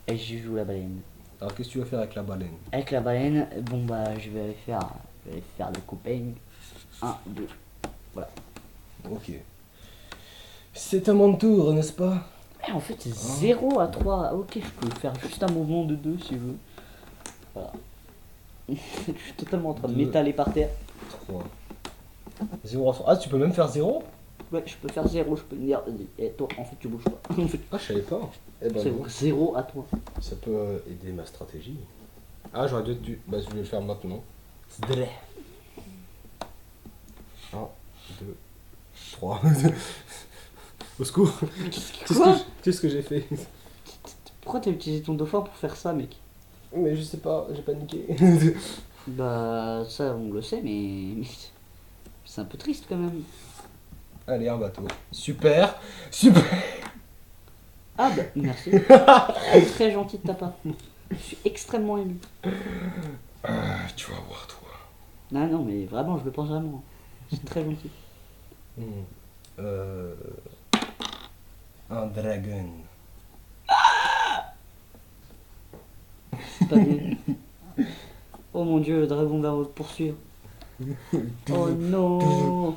B: Et je joue la baleine.
A: Alors, qu'est-ce que tu vas faire avec la baleine?
B: Avec la baleine, bon bah je vais aller faire des copains. 1, 2. Voilà.
A: Ok. C'est à mon tour, n'est-ce pas?
B: En fait, c'est 0 à 3. Ok, je peux faire juste un mouvement de 2 si je veux. Voilà. Je suis totalement en train de m'étaler par terre.
A: 3. 0 à 3. Ah, tu peux même faire 0?
B: Ouais, je peux faire 0, je peux me dire, et toi, en fait, tu bouges pas.
A: Ah, je savais pas. Eh ben,
B: C'est
A: non.
B: 0 à 3.
A: Ça peut aider ma stratégie. Ah, j'aurais dû. Bah, je vais le faire maintenant. 1, 2, 3. Au secours. Qu'est-ce que j'ai fait?
B: Pourquoi t'as utilisé ton dauphin pour faire ça, mec?
A: Mais je sais pas, j'ai paniqué.
B: Bah, ça, on le sait, mais c'est un peu triste quand même.
A: Allez, un bateau. Super. Super.
B: Ah bah, merci. C'est très gentil de ta part. Je suis extrêmement ému.
A: Tu vas voir, toi.
B: Non, non, mais vraiment, je le pense vraiment. C'est très gentil.
A: Un dragon.
B: C'est pas bien. Oh mon dieu, le dragon va me poursuivre. Oh non.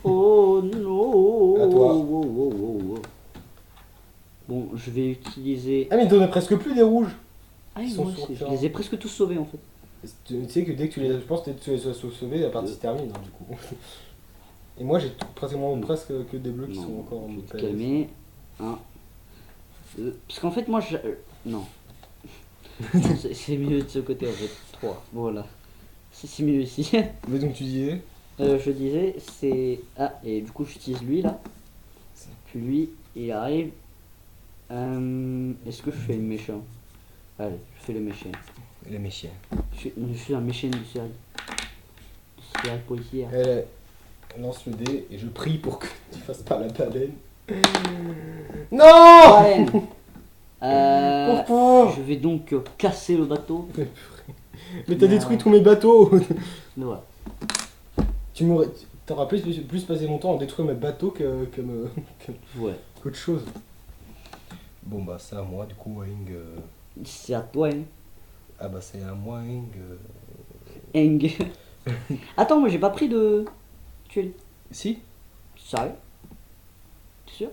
B: Oh non.
A: À toi.
B: Oh. Bon, je vais utiliser...
A: Ah, mais il donnait presque plus des rouges.
B: Ah,
A: Ils
B: oui,
A: sont
B: moi
A: sur
B: aussi, je
A: terrain.
B: les ai presque tous sauvés en fait.
A: Tu sais que dès que tu les as, je pense que tu les as sauvés, la partie se termine, hein, du coup. Et moi, j'ai pratiquement presque que des bleus qui sont encore en
B: je vais
A: mode
B: te calmer. 1, 2... Parce qu'en fait, moi, je... non. Non, c'est mieux de ce côté en fait. 3, voilà. C'est mieux ici.
A: Mais donc tu disais
B: Je disais, c'est... Ah, et du coup, j'utilise lui là. Puis lui, il arrive. Est-ce que je fais le méchant? Allez, je fais le méchant.
A: les méchiens.
B: Je suis un méchant du série. Du série policière.
A: Elle lance le dé et je prie pour que tu fasses pas la baleine. Non.
B: Baleine.
A: Pourquoi?
B: Je vais donc casser le bateau.
A: Mais t'as détruit tous mes bateaux.
B: Voilà.
A: T'auras plus passé mon temps à détruire mes bateaux
B: Ouais.
A: qu'autre chose. Bon bah c'est à moi du coup Wing.
B: C'est à toi, hein.
A: Ah bah c'est à moi Wing.
B: Eng. Attends, moi j'ai pas pris de tuile.
A: Si?
B: Sérieux? T'es sûr?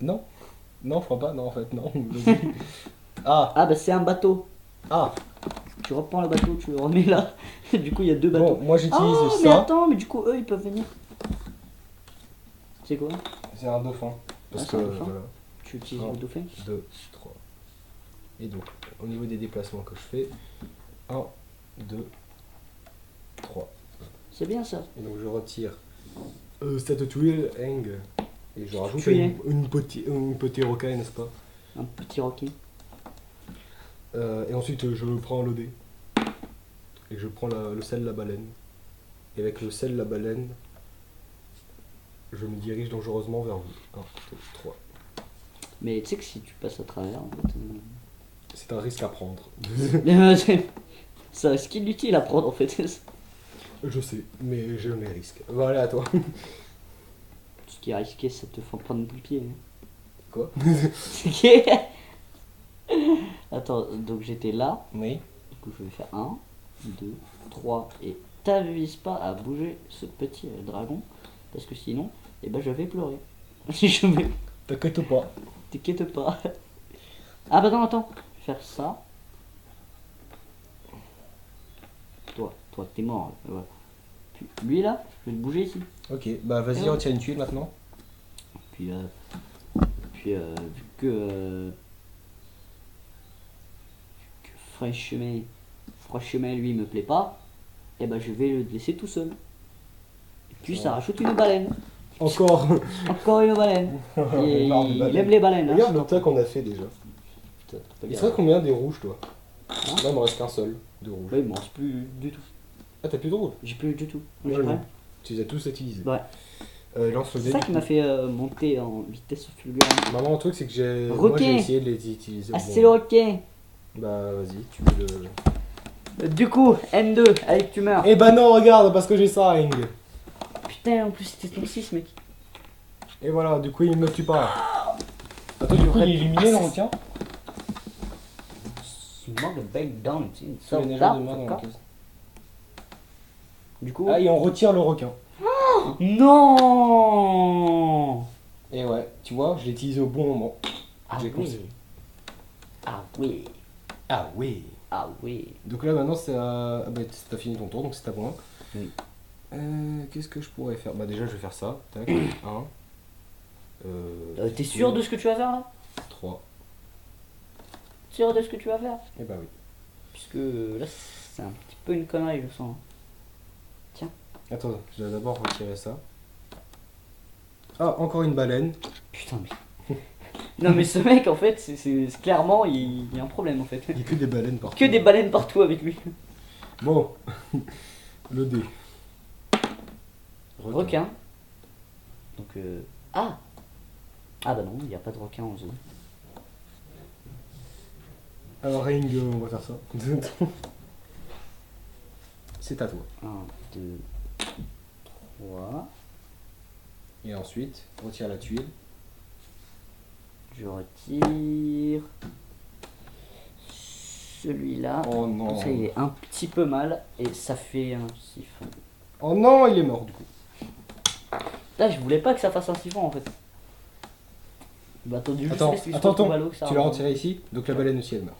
A: Non? Non, je crois pas, non en fait, non. Vas-y. Ah!
B: Ah bah c'est un bateau.
A: Ah!
B: Tu reprends le bateau, tu le remets là. Du coup il y a 2 bateaux.
A: Bon, moi j'utilise
B: Oh mais
A: ça.
B: attends, mais du coup eux ils peuvent venir. C'est quoi?
A: C'est un dauphin. Parce
B: Ah,
A: que
B: c'est un dauphin.
A: voilà.
B: Tu utilises
A: Un.
B: le dauphin?
A: 2, 3. Et donc, au niveau des déplacements que je fais, 1, 2, 3.
B: C'est bien ça.
A: Et donc je retire cette tuile Eng. Et je rajoute
B: Tuile.
A: une petite rocaille, n'est-ce pas?
B: Un petit roquet.
A: Et ensuite je prends le dé. Et je prends le sel de la baleine. Et avec le sel de la baleine, je me dirige dangereusement vers vous. 1, 2, 3.
B: Mais tu sais que si tu passes à travers, en fait.
A: C'est un risque à prendre.
B: Ça risque inutile à prendre en fait.
A: Je sais, mais je les risque. Voilà à toi.
B: Ce qui est risqué, c'est de te faire prendre le pied. Hein.
A: Quoi?
B: Ok. Attends, donc j'étais là.
A: Oui.
B: Du coup, je vais faire 1, 2, 3. Et t'avises pas à bouger ce petit dragon. Parce que sinon, eh ben, je vais pleurer. Je vais.
A: T'inquiète pas.
B: T'inquiète pas. Ah bah non, attends. Je vais faire ça. Toi, t'es mort. Voilà. Puis lui là, je vais le bouger ici.
A: Ok, bah vas-y,
B: Ouais.
A: retire une tuile maintenant.
B: Puis, vu que franchement lui me plaît pas, et ben je vais le laisser tout seul. Et puis ça rajoute une baleine.
A: Encore.
B: Encore une baleine. Et
A: Marre de
B: il
A: baleine.
B: aime les baleines. Hein.
A: Regarde le tas qu'on a fait déjà. Il serait combien des rouges, toi?
B: Hein?
A: Là, il me reste qu'un seul de rouge.
B: Bah, il m'en reste plus du tout.
A: Ah, t'as plus de rouge?
B: J'ai plus du tout.
A: Moi,
B: J'ai
A: j'en ai.
B: rien.
A: Tu les as tous utilisés.
B: Ouais.
A: Lance le
B: C'est
A: dé.
B: ça
A: du
B: qui
A: coup.
B: m'a fait monter en vitesse fulgurante.
A: Maman, le truc, c'est que j'ai.
B: Requin.
A: Moi, j'ai essayé de les utiliser. au
B: Ah,
A: bon
B: c'est le
A: moment.
B: requin.
A: Bah, vas-y, tu peux le.
B: Du coup, N2, avec tu meurs.
A: Eh bah non, regarde, parce que j'ai ça, Ring.
B: Putain, en plus c'était ton 6, mec.
A: Et voilà, du coup, il me tue pas. Attends, du coup, il est éliminé, le requin?
B: Mort de back down, tu
A: Il y a déjà de main dans la case.
B: Du coup.
A: Ah, et on retire le requin.
B: Non.
A: Et ouais, tu vois, je l'ai utilisé au bon moment.
B: Ah
A: J'ai
B: oui.
A: compris.
B: Ah oui.
A: Ah oui.
B: Ah oui.
A: Donc là, maintenant, c'est à. Ah bah, t'as fini ton tour, donc c'est à moi.
B: Oui.
A: Qu'est-ce que je pourrais faire? Bah, déjà, je vais faire ça. Tac, 1.
B: T'es sûr de ce que tu vas faire là?
A: 3.
B: Sûr de ce que tu vas faire?
A: Et bah oui.
B: Puisque là, c'est un petit peu une connerie, je sens.
A: Attends, je vais d'abord retirer ça. Ah, encore une baleine.
B: Putain, mais. Non, mais ce mec, en fait, c'est clairement, il y a un problème en fait.
A: Il n'y a que des baleines partout.
B: Que des baleines partout avec lui.
A: Bon, le dé.
B: Requin. Donc, ah! Ah bah non, il n'y a pas de requin en zone.
A: Alors, Ring, on va faire ça. C'est à toi.
B: 1, 2, 3.
A: Et ensuite, retire la tuile.
B: Je retire celui-là.
A: Oh non.
B: Ça il est un petit peu mal et ça fait un siphon.
A: Oh non, il est mort du coup.
B: Là, je voulais pas que ça fasse un siphon en fait. Bah, attendez juste
A: Attends,
B: parce que je
A: attends,
B: trouve
A: attends.
B: Valo que ça
A: Tu l'as
B: rend-
A: retiré ici, donc la baleine aussi elle meurt.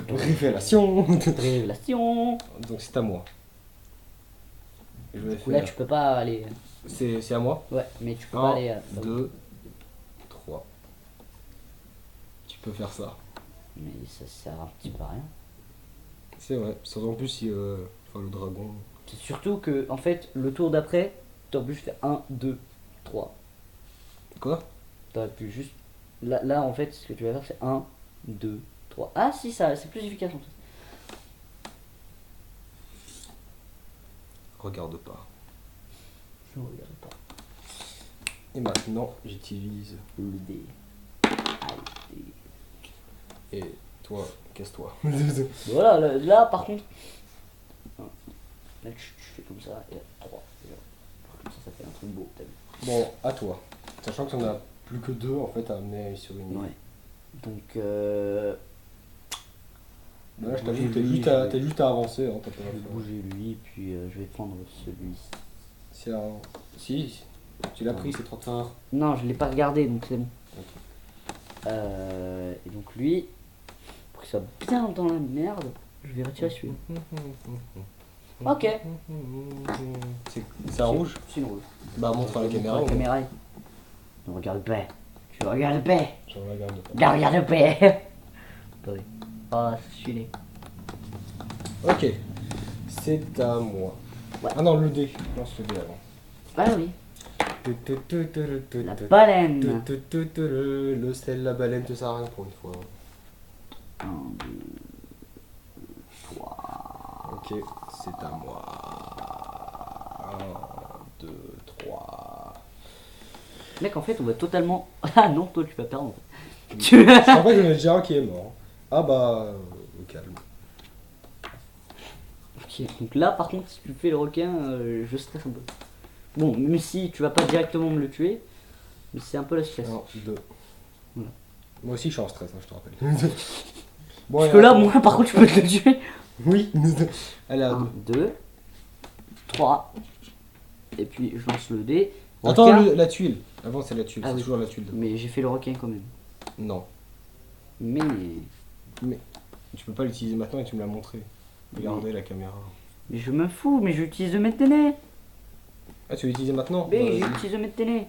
A: Révélation.
B: Révélation.
A: Donc c'est à moi. Je vais
B: Du coup, là,
A: faire.
B: tu peux pas aller.
A: C'est à moi.
B: Ouais, mais tu peux
A: 1,
B: pas aller.
A: 2, 3. Tu peux faire ça.
B: Mais ça sert un petit peu à rien.
A: C'est vrai. Surtout en plus si enfin, le dragon.
B: C'est surtout que, en fait, le tour d'après, t'aurais pu juste faire 1, 2, 3.
A: Quoi?
B: T'aurais pu juste. Là, en fait, ce que tu vas faire, c'est 1, 2, 3. Ah, si, ça, c'est plus efficace en fait.
A: Regarde pas.
B: Je regarde pas.
A: Et maintenant j'utilise.
B: Le dé.
A: Et toi, casse-toi.
B: Voilà, là, par contre. Là, tu fais comme ça, et là, 3. Et là, comme ça fait un truc beau, t'as vu.
A: Bon, à toi. Sachant que t'en as plus que 2 en fait à amener sur une île.
B: Ouais. Donc,
A: Là, je
B: bouger
A: t'avoue,
B: lui,
A: t'as juste à avancer. Hein, t'as pas
B: je
A: à
B: vais
A: faire.
B: bouger lui, puis je vais prendre celui-ci.
A: C'est un. Si, tu l'as pris, c'est 31.
B: Non, je l'ai pas regardé, donc c'est bon.
A: Ok.
B: Et donc lui, pour qu'il soit bien dans la merde, je vais retirer celui-là. Ok.
A: C'est un rouge?
B: C'est une rouge.
A: Bah, montre à la caméra.
B: La caméra. Ne regarde pas. Tu regardes pas.
A: Je regarde pas.
B: Ne regarde pas. Attendez. Oh, c'est stylé.
A: Ok. C'est à moi.
B: Ouais.
A: Ah non, le dé. Lance le dé avant.
B: Ah oui. La
A: La
B: baleine.
A: Le sel, la baleine, te sert à rien pour une fois.
B: 1, 2, 3.
A: Ok, c'est à moi. 1, 2, 3.
B: Mec, en fait, on va totalement. Ah non, toi, tu vas perdre. En fait.
A: Je crois pas qu'il y en a déjà un qui est mort. Ah bah, au calme.
B: Ok, donc là, par contre, si tu fais le requin, je stresse un peu. Bon, même si tu vas pas directement me le tuer, mais c'est un peu la stress.
A: 1, 2.
B: Voilà.
A: Moi aussi, je suis en stress, hein, je te rappelle. Bon,
B: Parce que là, moi, par contre, je peux te le tuer.
A: Oui. Elle est à
B: 1,
A: 2.
B: 2, 3. Et puis, je lance le dé.
A: Attends,
B: Requin.
A: la tuile. Avant, c'est la tuile.
B: Ah
A: C'est
B: oui.
A: toujours la tuile.
B: Mais j'ai fait le requin quand même.
A: Non.
B: Mais.
A: Tu peux pas l'utiliser maintenant et tu me l'as montré. Regardez la caméra.
B: Mais je me fous, mais j'utilise le maintenant.
A: Ah, tu veux l'utiliser maintenant?
B: Mais
A: Bah, vas-y.
B: j'utilise le maintenant.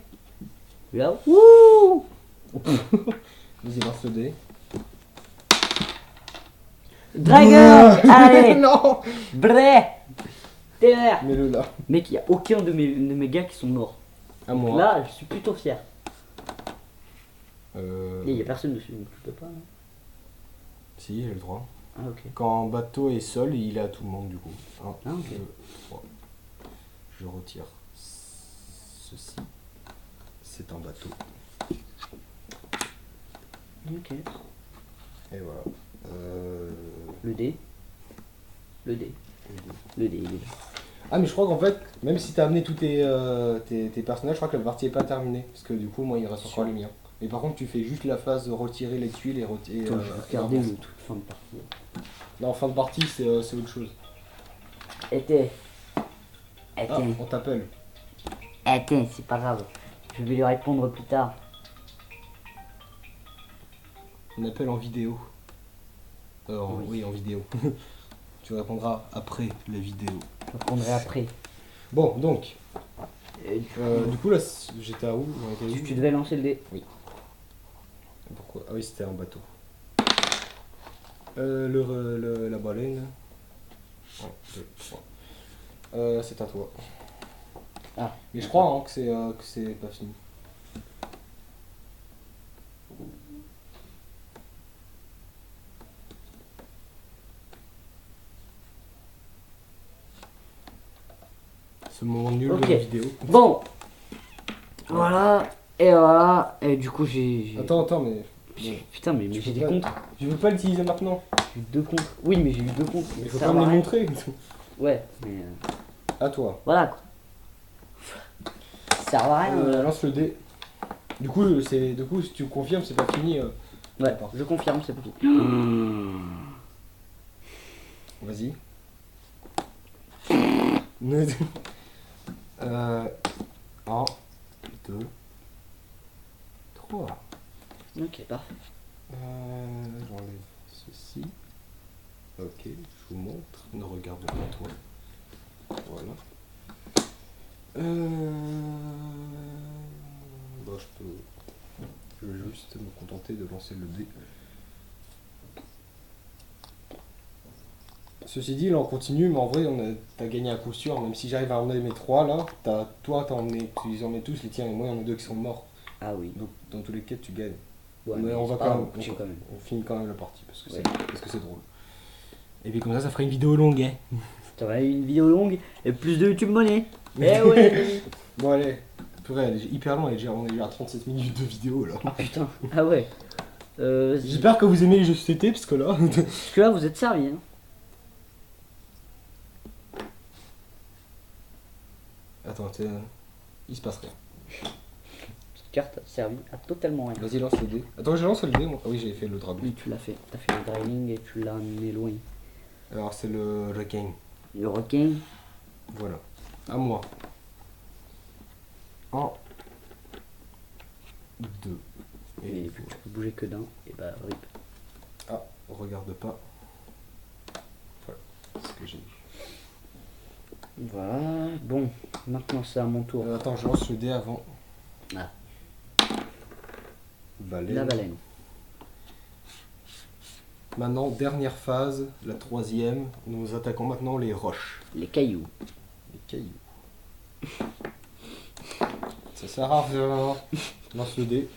B: Là, wouh.
A: Vas-y, lance le dé.
B: Dragon. Allez.
A: Non.
B: Bré. Terre.
A: Mets-le là.
B: Mec, il n'y a aucun de mes gars qui sont morts.
A: À
B: Donc
A: moi.
B: là, je suis plutôt fier.
A: Euh...
B: Il n'y a personne dessus, donc je peux pas. Hein.
A: Si, j'ai le droit.
B: Ah, ok.
A: Quand un bateau est seul, il est à tout le monde du coup. 1,
B: Ah, ok.
A: 2, 3. Je retire ceci. C'est un bateau.
B: Ok.
A: Et voilà.
B: Le dé. Le dé. Le dé, il est là.
A: Ah mais je crois qu'en fait, même si t'as amené tous tes personnages, je crois que la partie est pas terminée. Parce que du coup, moi il reste encore les miens. Mais par contre, tu fais juste la phase de retirer les tuiles et retirer...
B: Attends, je vais regarder le toute fin de partie.
A: Non, fin de partie, c'est autre chose.
B: Était.
A: Ah, on t'appelle.
B: Était, c'est pas grave. Je vais lui répondre plus tard.
A: On appelle en vidéo.
B: Oui.
A: Oui, en vidéo. Tu répondras après la vidéo.
B: Je répondrai après.
A: Bon, donc,
B: Du
A: du coup là, j'étais à où? On était où
B: tu devais lancer le dé.
A: Pourquoi? Ah oui, c'était un bateau. La baleine. 1, 2, 3. C'est à toi.
B: Ah.
A: Mais je crois hein, que c'est pas fini. Ce moment nul
B: Ok.
A: de la vidéo.
B: Bon. Voilà. Et voilà. Et du coup, j'ai.
A: Attends, mais... bon,
B: Putain, mais
A: tu
B: j'ai
A: peux
B: des
A: pas-
B: contres.
A: je veux pas l'utiliser maintenant.
B: J'ai eu 2 contres. Oui, mais j'ai eu 2 contres.
A: Il
B: Mais
A: faut
B: ça
A: pas me
B: va
A: les
B: rien.
A: montrer.
B: Ouais, mais.
A: À toi.
B: Voilà quoi. Ça sert à rien.
A: Lance le dé. Du coup, si tu confirmes, c'est pas fini.
B: Ouais, je confirme, c'est pas fini.
A: Vas-y. 1, 2, 3.
B: Ok, parfait.
A: J'enlève ceci. Ok, je vous montre. Ne regarde pas toi. Voilà. Bah, je vais juste me contenter de lancer le dé. Ceci dit, là on continue, mais en vrai, t'as gagné à coup sûr. Même si j'arrive à emmener mes 3 là, toi tu les emmènes tous, les tiens, et moi il y en a 2 qui sont morts.
B: Ah oui.
A: Donc dans tous les cas, tu gagnes.
B: Ouais,
A: mais on va
B: c'est pas
A: quand
B: grave, quand même.
A: on finit quand même la partie parce que
B: Ouais.
A: c'est drôle. Et puis comme ça fera une vidéo longue. Hein.
B: T'aurais une vidéo longue et plus de YouTube money. Eh ouais.
A: Bon allez, purée, elle est hyper longue, on est déjà à 37 minutes de vidéo là.
B: Ah putain. Ah ouais.
A: J'espère que vous aimez les jeux de société parce que là.
B: Parce que là, vous êtes servis. Hein.
A: Attends, il se passe rien.
B: Cette carte a servi à totalement rien.
A: Vas-y, lance le dé. Attends, je lance le dé moi. Ah oui, j'ai fait le dragon.
B: Oui, tu l'as fait. T'as fait le driving et tu l'as amené loin.
A: Alors c'est le requin.
B: Le requin.
A: Voilà. À moi. 1, 2.
B: Et vu que tu peux bouger que d'un, et bah rip.
A: Ah, regarde pas. Voilà, c'est ce que j'ai eu.
B: Voilà. Bon, maintenant c'est à mon tour.
A: Attends, je lance le dé avant.
B: Ah.
A: Baleine.
B: La baleine.
A: Maintenant, dernière phase, la 3e. Nous attaquons maintenant les roches.
B: Les cailloux.
A: Les cailloux. Ça sert à rien. Lance le dé.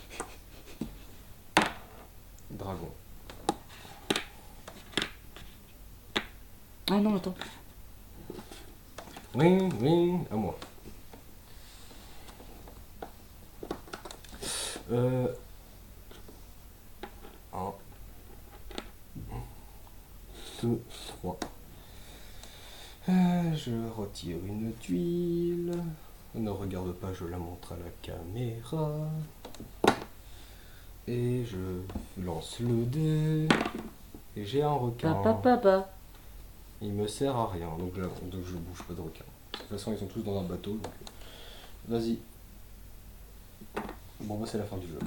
A: Dragon.
B: Ah non, attends.
A: Ring, ring, à moi. 1, 2, 3. Je retire une tuile. Ne regarde pas, je la montre à la caméra. Et je lance le dé. Et j'ai un requin.
B: Papa.
A: Il me sert à rien, donc je bouge pas de requin. De toute façon, ils sont tous dans un bateau, donc... Vas-y. Bon, bah c'est la fin du jeu.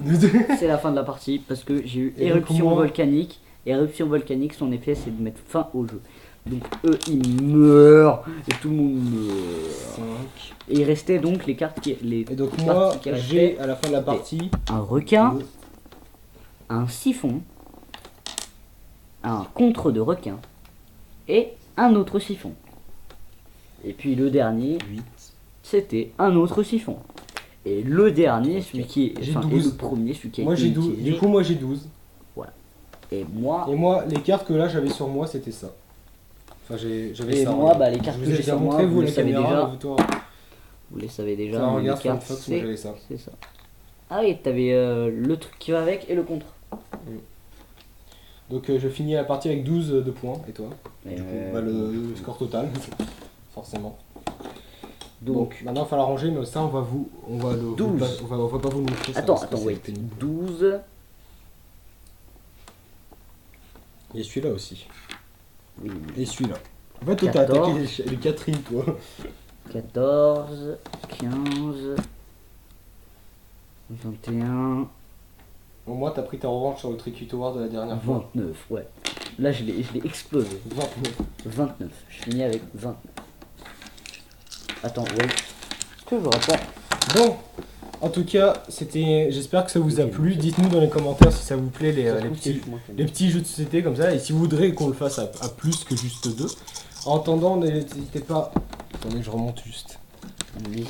B: C'est la fin de la partie parce que j'ai eu
A: Et
B: éruption
A: donc, moi-
B: volcanique. Éruption volcanique, son effet c'est de mettre fin au jeu. Donc eux ils meurent et tout le monde meurt.
A: 5.
B: Et il restait donc les cartes qui. Les
A: Et donc
B: parties
A: moi,
B: qui restaient.
A: j'ai à la fin de la partie...
B: Un requin,
A: deux-
B: un siphon, un contre de requin et un autre siphon. Et puis le dernier,
A: 8.
B: c'était un autre siphon. Et le dernier,
A: Ok.
B: celui qui est,
A: J'ai
B: enfin, et
A: 12.
B: le premier, celui qui a
A: Moi
B: été
A: j'ai 12.
B: utilisé.
A: Du coup, moi j'ai 12.
B: Et moi,
A: Et moi, les cartes que là j'avais sur moi, c'était ça. Enfin, j'avais
B: Et
A: ça.
B: moi,
A: hein.
B: bah, les cartes
A: Je
B: que
A: vous ai
B: j'ai
A: déjà
B: sur moi,
A: montré,
B: vous
A: vous,
B: le
A: la
B: savez
A: caméra.
B: déjà.
A: mais toi,
B: vous les savez déjà,
A: Enfin,
B: mais
A: regarde,
B: les cartes,
A: Fox, moi j'avais ça.
B: c'est ça. Ah oui, t'avais le truc qui va avec et le contre.
A: Donc je finis la partie avec 12 de points. Et toi? Du coup, bah, le score total, forcément. Donc maintenant il va falloir ranger, mais ça on va le
B: 12.
A: on va pas vous le montrer. ça,
B: Attends,
A: parce que c'est
B: wait.
A: pénible.
B: 12.
A: Et celui-là aussi.
B: Oui,
A: Et celui-là. En fait, toi t'as
B: 14.
A: attaqué les Catherine, toi.
B: 14, 15, 21,
A: Au moins t'as pris ta revanche sur le tricutoire de la dernière fois.
B: 29, ouais. Là, je l'ai explosé.
A: 29.
B: 29. Je finis avec 29. Attends, ouais. Est-ce que j'aurais pas...
A: Bon, en tout cas, j'espère que ça vous a plu. Dites-nous dans les commentaires si ça vous plaît les petits jeux de société comme ça, et si vous voudrez qu'on le fasse à plus que juste 2. En attendant, n'hésitez pas. Attendez, je remonte juste.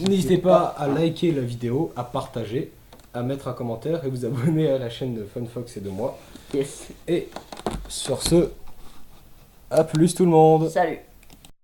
A: N'hésitez pas à liker la vidéo, à partager, à mettre un commentaire et vous abonner à la chaîne de FunFox et de moi.
B: Yes.
A: Et sur ce, à plus tout le monde.
B: Salut.